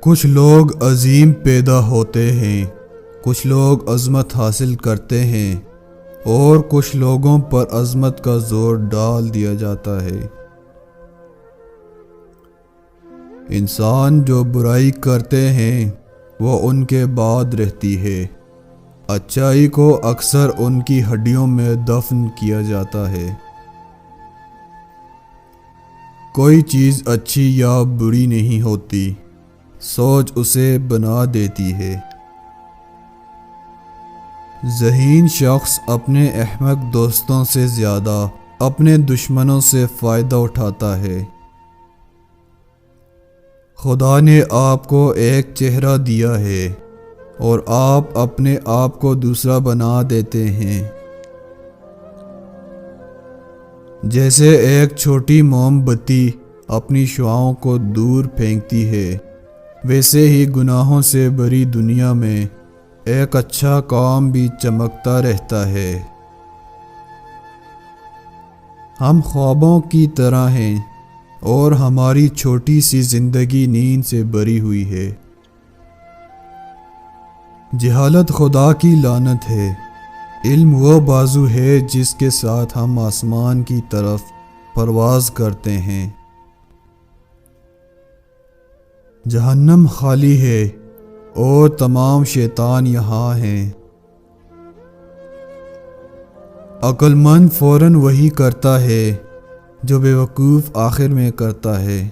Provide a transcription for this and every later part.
کچھ لوگ عظیم پیدا ہوتے ہیں، کچھ لوگ عظمت حاصل کرتے ہیں اور کچھ لوگوں پر عظمت کا زور ڈال دیا جاتا ہے۔ انسان جو برائی کرتے ہیں وہ ان کے بعد رہتی ہے، اچائی کو اکثر ان کی ہڈیوں میں دفن کیا جاتا ہے۔ کوئی چیز اچھی یا بری نہیں ہوتی، سوچ اسے بنا دیتی ہے۔ ذہین شخص اپنے احمق دوستوں سے زیادہ اپنے دشمنوں سے فائدہ اٹھاتا ہے۔ خدا نے آپ کو ایک چہرہ دیا ہے اور آپ اپنے آپ کو دوسرا بنا دیتے ہیں۔ جیسے ایک چھوٹی موم بتی اپنی شعاعوں کو دور پھینکتی ہے، ویسے ہی گناہوں سے بھری دنیا میں ایک اچھا کام بھی چمکتا رہتا ہے۔ ہم خوابوں کی طرح ہیں اور ہماری چھوٹی سی زندگی نیند سے بھری ہوئی ہے۔ جہالت خدا کی لعنت ہے۔ علم وہ بازو ہے جس کے ساتھ ہم آسمان کی طرف پرواز کرتے ہیں۔ جہنم خالی ہے اور تمام شیطان یہاں ہیں۔ عقل مند فوراً وہی کرتا ہے جو بے وقوف آخر میں کرتا ہے۔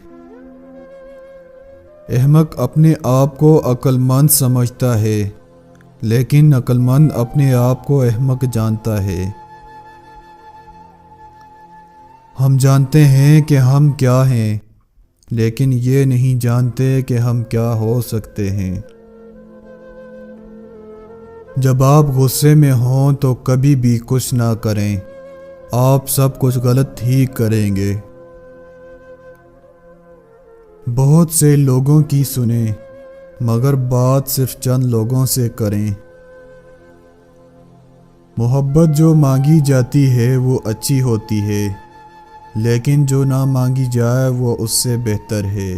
احمق اپنے آپ کو عقل مند سمجھتا ہے، لیکن عقل مند اپنے آپ کو احمق جانتا ہے۔ ہم جانتے ہیں کہ ہم کیا ہیں، لیکن یہ نہیں جانتے کہ ہم کیا ہو سکتے ہیں۔ جب آپ غصے میں ہوں تو کبھی بھی کچھ نہ کریں، آپ سب کچھ غلط ہی کریں گے۔ بہت سے لوگوں کی سنیں، مگر بات صرف چند لوگوں سے کریں۔ محبت جو مانگی جاتی ہے وہ اچھی ہوتی ہے، لیکن جو نہ مانگی جائے وہ اس سے بہتر ہے۔